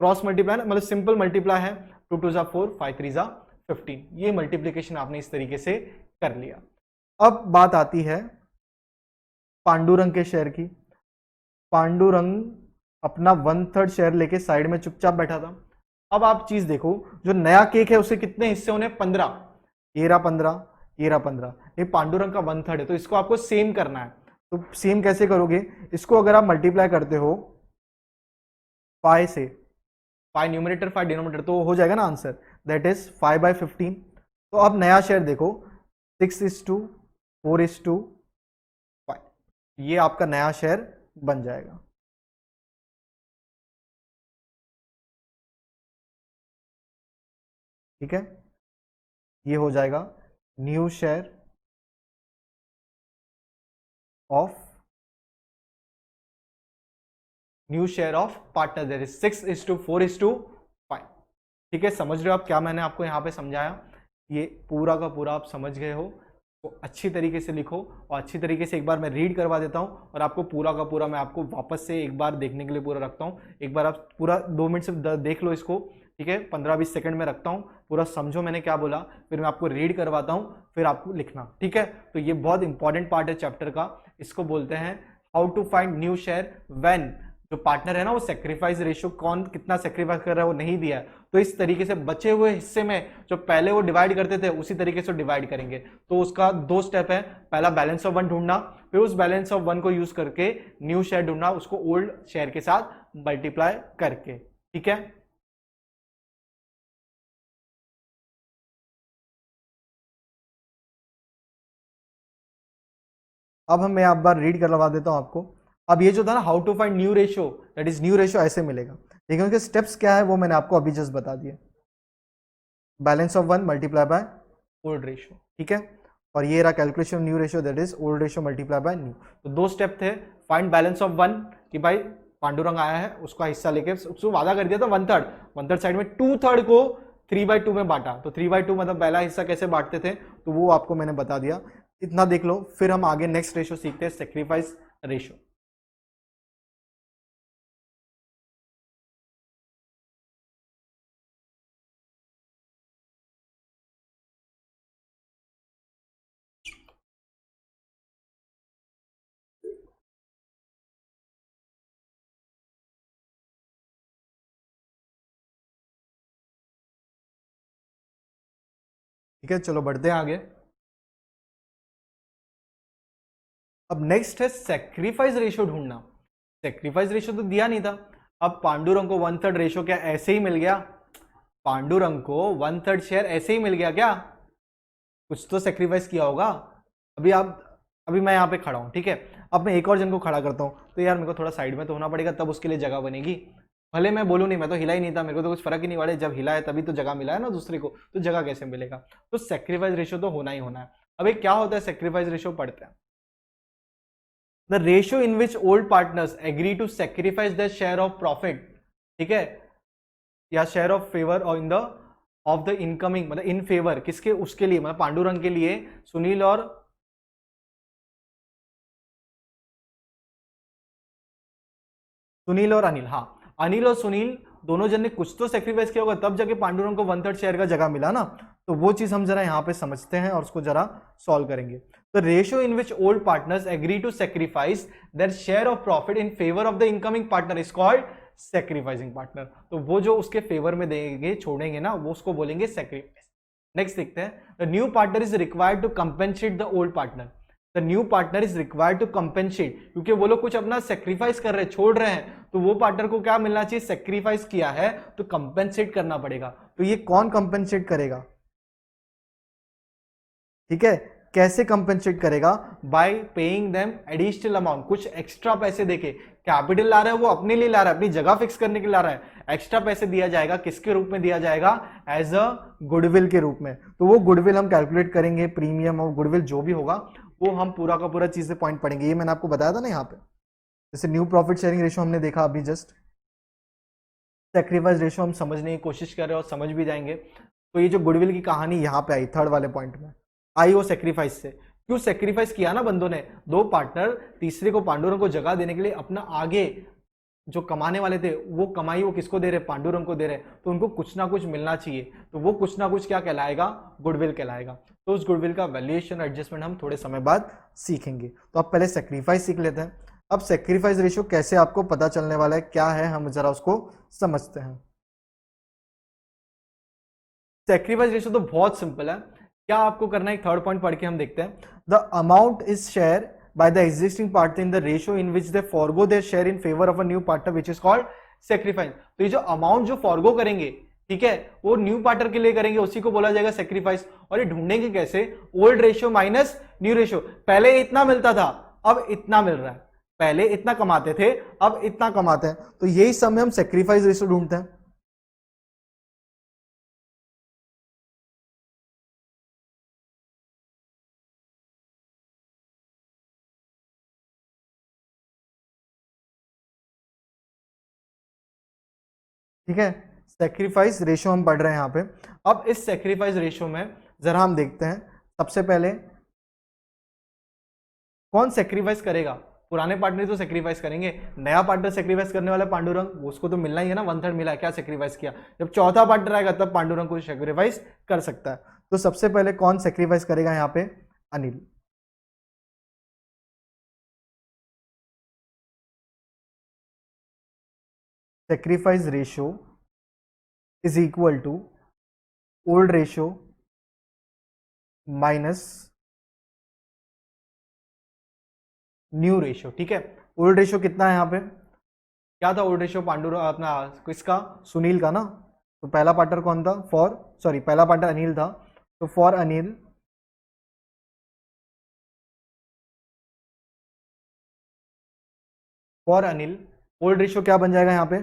क्रॉस मल्टीप्लाई मतलब सिंपल मल्टीप्लाई है, 2 2 4 5 3 15, ये मल्टीप्लीकेशन आपने इस तरीके से कर लिया। अब बात आती है पांडुरंग के शेयर की। पांडुरंग अपना 1/3 शेयर लेके साइड में चुपचाप बैठा था। अब आप चीज देखो, जो नया केक है उसे कितने हिस्से होने, 15, ये रहा 15, ये रहा 15, ये पांडुरंग का 1/3 है, तो इसको आपको सेम करना है। तो सेम कैसे करोगे, इसको अगर आप मल्टीप्लाई करते हो 5 से, 5 न्यूमरेटर 5 डिनोमिनेटर, तो हो जाएगा ना आंसर, दैट इज 5/15। तो अब नया शेयर देखो 6:4:5, ये आपका नया शेयर बन जाएगा। ठीक है, ये हो जाएगा new share of partner, that is 6:4:5। ठीक है, समझ रहे हो आप क्या मैंने आपको यहां पे समझाया, ये पूरा का पूरा आप समझ गए हो, तो अच्छी तरीके से लिखो, और अच्छी तरीके से एक बार मैं रीड करवा देता हूं, और आपको पूरा का पूरा मैं आपको वापस से एक बार देखने के लिए पूरा रखता हूं। एक बार आप पूरा 2 मिनट से देख लो इसको, ठीक है, 15-20 सेकंड में रखता हूं, पूरा समझो मैंने क्या बोला, फिर मैं आपको रीड करवाता हूं, फिर आपको लिखना। ठीक है, तो ये बहुत इंपॉर्टेंट पार्ट है चैप्टर का, इसको बोलते हैं how to find new share when जो पार्टनर है ना वो सेक्रीफाइस रेशियो कौन कितना सेक्रीफाइस कर रहा है वो नहीं दिया है, तो इस तरीके से बचे हुए हिस्से में जो पहले वो डिवाइड करते थे उसी तरीके से डिवाइड करेंगे। तो उसका 2 स्टेप है, पहला बैलेंस ऑफ 1 ढूंढना, फिर उस बैलेंस ऑफ 1 को यूज करके न्यू शेयर ढूंढना, उसको ओल्ड शेयर के साथ मल्टीप्लाई करके। ठीक है, अब मैं एक बार रीड करवा देता हूं आपको। अब ये जो था ना how to find new ratio, that is new ratio ऐसे मिलेगा, लेकिन उनके स्टेप्स क्या है वो मैंने आपको अभी जस्ट बता दिया। Balance of 1 multiply by old ratio, ठीक है, और ये रहा calculation new ratio, that is old ratio multiply bye new. तो 2 स्टेप थे, फाइंड बैलेंस ऑफ 1 कि भाई पांडुरंग आया है उसका हिस्सा लेके उसको वादा कर दिया था 1/3 साइड में, 2/3 को 3/2 में बांटा, तो 3/2 मतलब पहला हिस्सा कैसे बांटते थे तो वो आपको मैंने बता दिया। इतना देख लो, फिर हम आगे नेक्स्ट रेशो सीखते हैं, सेक्रीफाइस रेशो। ठीक है, चलो बढ़ते हैं आगे। अब नेक्स्ट है सेक्रीफाइस रेशियो ढूंढना। सेक्रीफाइस रेशियो तो दिया नहीं था, अब पांडुरंग को 1/3 रेशियो क्या ऐसे ही मिल गया? पांडुरंग को 1/3 शेयर ऐसे ही मिल गया क्या? कुछ तो सेक्रीफाइस किया होगा। अभी मैं यहाँ पे खड़ा हूँ, ठीक है, अब मैं एक और जन को खड़ा करता हूँ, तो यार मेरे को थोड़ा साइड में तो होना पड़ेगा, तब उसके लिए जगह बनेगी। भले मैं बोलूँ नहीं, मैं तो हिला ही नहीं था, मेरे को तो कुछ फर्क ही नहीं पड़ा, जब हिला है तभी तो जगह मिला है ना दूसरे को, तो जगह कैसे मिलेगा? तो सेक्रीफाइस रेशियो तो होना ही होना है। अब क्या होता है सेक्रीफाइस रेशियो? पढ़ते हैं। The ratio in which old partners agree to sacrifice the share of profit, ठीक है, या शेयर ऑफ फेवर और in the of the incoming, मतलब इन फेवर किसके? उसके लिए, मतलब पांडुरंग के लिए सुनील और अनिल, हाँ अनिल और सुनील दोनों जन ने कुछ तो सेक्रीफाइस किया होगा, तब जाके पांडुरंग को 1/3 शेयर का जगह मिला ना। तो वो चीज हम जरा यहाँ पे समझते हैं और उसको जरा सॉल्व करेंगे। The ratio in which old partners agree to sacrifice their share of profit in favor of the incoming partner is called sacrificing partner। तो वो जो उसके फेवर में देंगे, छोड़ेंगे ना, वो उसको बोलेंगे sacrifice। नेक्स्ट देखते हैं, the new partner is required to compensate the old partner। The new partner is required to compensate, क्योंकि वो लोग कुछ अपना सेक्रीफाइस कर रहे हैं, छोड़ रहे हैं, तो वो पार्टनर को क्या मिलना चाहिए? सेक्रीफाइस किया है तो कंपेंसेट करना पड़ेगा। तो ये कौन कंपेंसेट करेगा? ठीक है, कैसे कंपेंसेट करेगा? Bye paying them additional amount, कुछ एक्स्ट्रा पैसे देके। कैपिटल ला रहा है वो अपने लिए ला रहा है, अपनी जगह फिक्स करने के लिए ला रहा है, एक्स्ट्रा पैसे दिया जाएगा, किसके रूप में दिया जाएगा? एज अ गुडविल के रूप में। तो वो गुडविल हम कैलकुलेट करेंगे, प्रीमियम और गुडविल जो भी होगा वो हम पूरा का पूरा चीज से पॉइंट पढ़ेंगे। ये मैंने आपको बताया था ना यहाँ पे, जैसे न्यू प्रॉफिट शेयरिंग रेशियो हमने देखा अभी जस्ट, सेक्रीफाइस रेशियो हम समझने की कोशिश कर रहे हैं और समझ भी जाएंगे। तो ये जो गुडविल की कहानी यहाँ पे आई, थर्ड वाले पॉइंट में आई, वो सेक्रीफाइस से। क्यों सेक्रीफाइस किया ना बंदों ने? दो पार्टनर तीसरे को, पांडुरंग को जगह देने के लिए अपना आगे जो कमाने वाले थे वो कमाई वो किसको दे रहे? पांडुरंग को दे रहे, तो उनको कुछ ना कुछ मिलना चाहिए, तो वो कुछ ना कुछ क्या कहलाएगा? गुडविल कहलाएगा। तो उस गुडविल का वैल्यूएशन एडजस्टमेंट हम थोड़े समय बाद सीखेंगे। तो अब पहले सेक्रीफाइस सीख लेते हैं। अब सेक्रीफाइस रेशियो कैसे आपको पता चलने वाला है, क्या है, हम जरा उसको समझते हैं। सेक्रीफाइस रेशियो तो बहुत सिंपल है, क्या आपको करना है? थर्ड पॉइंट पढ़ के हम देखते हैं। The amount is share by the existing partner in the ratio in which they forgo their share in favor of a new partner which is called sacrifice। तो ये जो अमाउंट जो फॉरगो करेंगे, ठीक है, वो न्यू पार्टनर के लिए करेंगे, उसी को बोला जाएगा सेक्रीफाइस। और ये ढूंढेंगे कैसे? Old ratio minus new ratio. पहले इतना मिलता था, अब इतना मिल रहा है, पहले इतना कमाते थे, अब इतना कमाते हैं, तो यही समय हम सेक्रीफाइस रेशियो ढूंढते हैं। ठीक है, सेक्रीफाइस रेशियो हम पढ़ रहे हैं यहाँ पे। अब इस सेक्रीफाइस रेशियो में जरा हम देखते हैं, सबसे पहले कौन सेक्रीफाइस करेगा? पुराने पार्टनर तो सेक्रीफाइस करेंगे, नया पार्टनर सेक्रीफाइस करने वाला पांडुरंग, उसको तो मिलना ही है ना, 1/3 मिला है, क्या सेक्रीफाइस किया? जब चौथा पार्टनर आएगा तब पांडुरंग को सेक्रीफाइस कर सकता है। तो सबसे पहले कौन सेक्रीफाइस करेगा यहाँ पे? Anil. Sacrifice ratio is equal to old ratio minus new ratio. ठीक है, ओल्ड रेशियो कितना है यहाँ पे? क्या था ओल्ड रेशियो? पांडुरंग अपना किसका? सुनील का ना। तो पहला पार्टनर कौन था? पहला पार्टनर अनिल था, तो फॉर अनिल ओल्ड रेशियो क्या बन जाएगा यहाँ पे?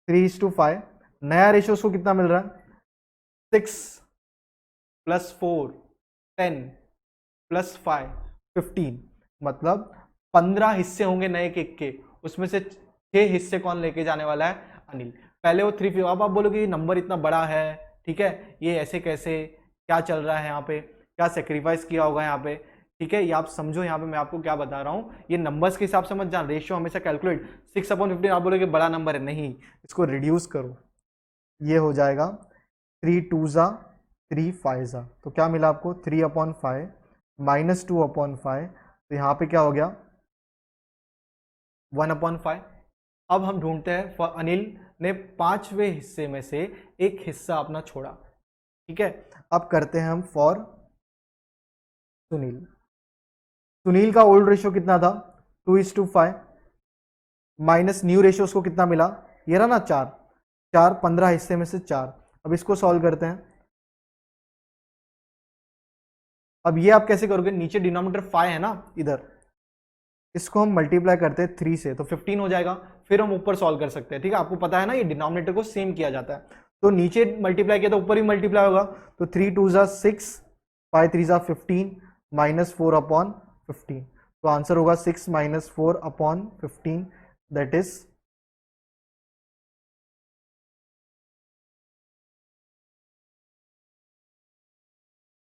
3:5। नया रेशियो उसको कितना मिल रहा है? 6 + 4 10 + 5 15, मतलब 15 हिस्से होंगे नए केक के, उसमें से 6 हिस्से कौन लेके जाने वाला है? अनिल। पहले वो 3। अब आप बोलोगे ये नंबर इतना बड़ा है, ठीक है, ये ऐसे कैसे? क्या चल रहा है यहाँ पे, क्या सेक्रीफाइस किया होगा यहाँ पे, ठीक है। ये आप समझो यहाँ पे मैं आपको क्या बता रहा हूँ, ये नंबर्स के हिसाब से मत जान, रेशियो हमेशा कैलकुलेट 6/15 आप बोलोगे बड़ा नंबर है, नहीं, इसको रिड्यूस करो, ये हो जाएगा 3 2 जा 3 5 जा, तो क्या मिला आपको 3/5 माइनस 2/5, तो यहाँ पे क्या हो गया 1/5। अब हम ढूंढते हैं, अनिल ने 5वें हिस्से में से एक हिस्सा अपना छोड़ा, ठीक है। अब करते हैं हम फॉर सुनील। सुनील का ओल्ड रेशियो कितना था 2:5 माइनस न्यू रेशियो उसको कितना मिला, ये रहा ना 4, 4 15 हिस्से में से 4। अब इसको सॉल्व करते हैं। अब ये आप कैसे करोगे, नीचे डिनोमिनेटर 5 है ना इधर, इसको हम मल्टीप्लाई करते हैं 3 से तो 15 हो जाएगा, फिर हम ऊपर सॉल्व कर सकते हैं, ठीक है। आपको पता है ना ये डिनोमिनेटर को सेम किया जाता है, तो नीचे मल्टीप्लाई किया तो ऊपर ही मल्टीप्लाई होगा, तो 3 2 जा 6 5 3 जा 15 माइनस 4/15, तो आंसर होगा 6 माइनस 4/15, दैट इज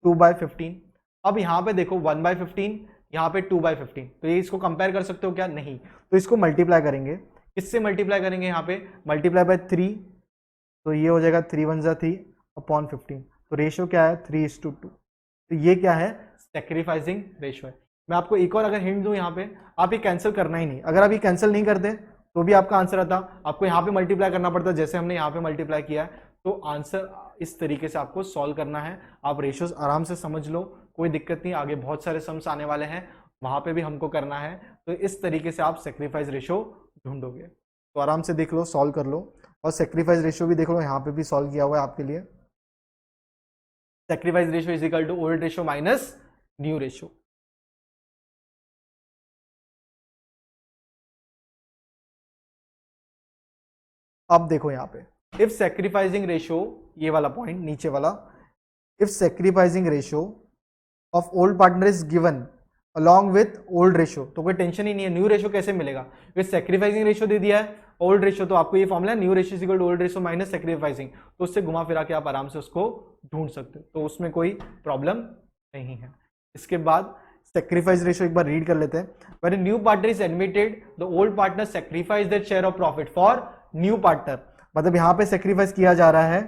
2/15। अब यहाँ पे देखो 1/15, यहाँ पे 2/15, तो ये इसको कंपेयर कर सकते हो क्या, नहीं, तो इसको मल्टीप्लाई करेंगे, किससे मल्टीप्लाई करेंगे, यहाँ पे मल्टीप्लाई बाय 3, तो ये हो जाएगा 3 1 जा 3/15, तो रेशियो क्या है 3:2, तो ये क्या है सेक्रीफाइसिंग रेशियो है। मैं आपको एक और अगर हिंट दूं, यहाँ पे आप ये कैंसिल करना ही नहीं, अगर आप ये कैंसिल नहीं करते तो भी आपका आंसर आता, आपको यहाँ पे मल्टीप्लाई करना पड़ता जैसे हमने यहाँ पे मल्टीप्लाई किया है, तो आंसर इस तरीके से आपको सॉल्व करना है। आप रेशियोज आराम से समझ लो, कोई दिक्कत नहीं, आगे बहुत सारे सम्स आने वाले हैं, वहां पे भी हमको करना है, तो इस तरीके से आप सेक्रीफाइस रेशियो ढूंढोगे, तो आराम से देख लो, सॉल्व कर लो, और सेक्रीफाइस रेशियो भी देख लो, यहाँ पे भी सॉल्व किया हुआ है आपके लिए। Sacrifice ratio is equal to old ratio minus new ratio. अब देखो यहाँ पे, इफ सेक्रीफाइसिंग रेशियो, ये वाला पॉइंट नीचे वाला, if sacrificing ratio of old partner is given along with old ratio, तो कोई टेंशन ही नहीं है, न्यू रेशियो कैसे मिलेगा, ये सेक्रीफाइसिंग रेशियो दे दिया है, ओल्ड रेशियो, तो आपको ये फॉर्मूला है new ratio is equal to old ratio minus sacrificing, तो उससे घुमा फिरा के आप आराम से उसको ढूंढ सकते हो, तो उसमें कोई प्रॉब्लम नहीं है। इसके बाद सेक्रीफाइस रेशियो एक बार रीड कर लेते हैं। When a new partner is admitted the old partner sacrifice their share of profit for new partner, मतलब यहां पे सेक्रीफाइस किया जा रहा है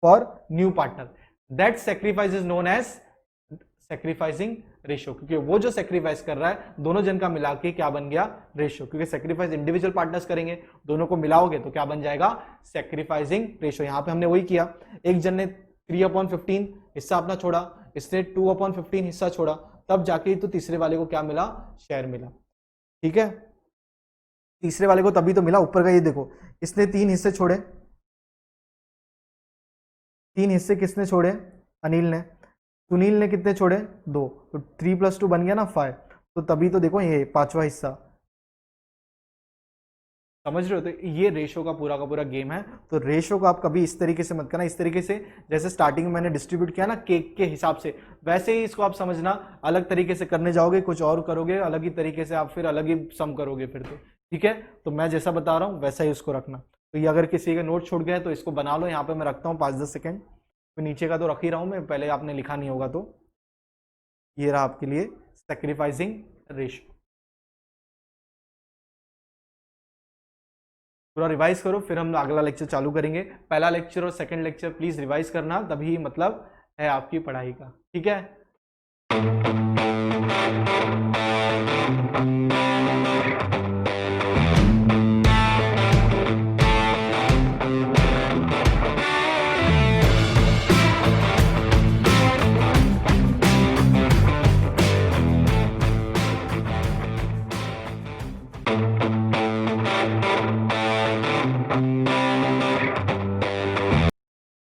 for new partner, that sacrifice is known as sacrificing ratio, क्योंकि वो जो सेक्रीफाइस कर रहा है दोनों जन का मिला के क्या बन गया रेशियो, क्योंकि सेक्रीफाइस इंडिविजुअल पार्टनर्स करेंगे, दोनों को मिलाओगे तो क्या बन जाएगा सेक्रीफाइसिंग रेशियो। यहां पे हमने वही किया, एक जन ने 3/15 हिस्सा अपना छोड़ा, इसने 2/15 हिस्सा छोड़ा, तब जाके तो तीसरे वाले को क्या मिला, शेयर मिला, ठीक है। तीसरे वाले को तभी तो मिला, ऊपर का ये देखो, इसने 3 हिस्से छोड़े, 3 हिस्से किसने छोड़े, अनिल ने, सुनील ने कितने छोड़े 2, तो 3 + 2 बन गया ना 5, तो तभी तो देखो ये 5वां हिस्सा, समझ रहे हो, तो ये रेशियो का पूरा गेम है। तो रेशियो को आप कभी इस तरीके से मत करना, इस तरीके से जैसे स्टार्टिंग में मैंने डिस्ट्रीब्यूट किया ना केक के हिसाब से, वैसे ही इसको आप समझना, अलग तरीके से करने जाओगे कुछ और करोगे, अलग ही तरीके से आप फिर अलग ही सम करोगे फिर, तो ठीक है। तो मैं जैसा बता रहा हूँ वैसा ही उसको रखना। तो ये अगर किसी का नोट छूट गया है तो इसको बना लो, यहाँ पे मैं रखता हूँ 5-10 सेकेंड, तो नीचे का तो रख ही रहा हूँ मैं, पहले आपने लिखा नहीं होगा, तो ये रहा आपके लिए सेक्रीफाइसिंग रेशियो। पूरा रिवाइज करो, फिर हम अगला लेक्चर चालू करेंगे। पहला लेक्चर और सेकंड लेक्चर प्लीज रिवाइज करना, तभी मतलब है आपकी पढ़ाई का, ठीक है।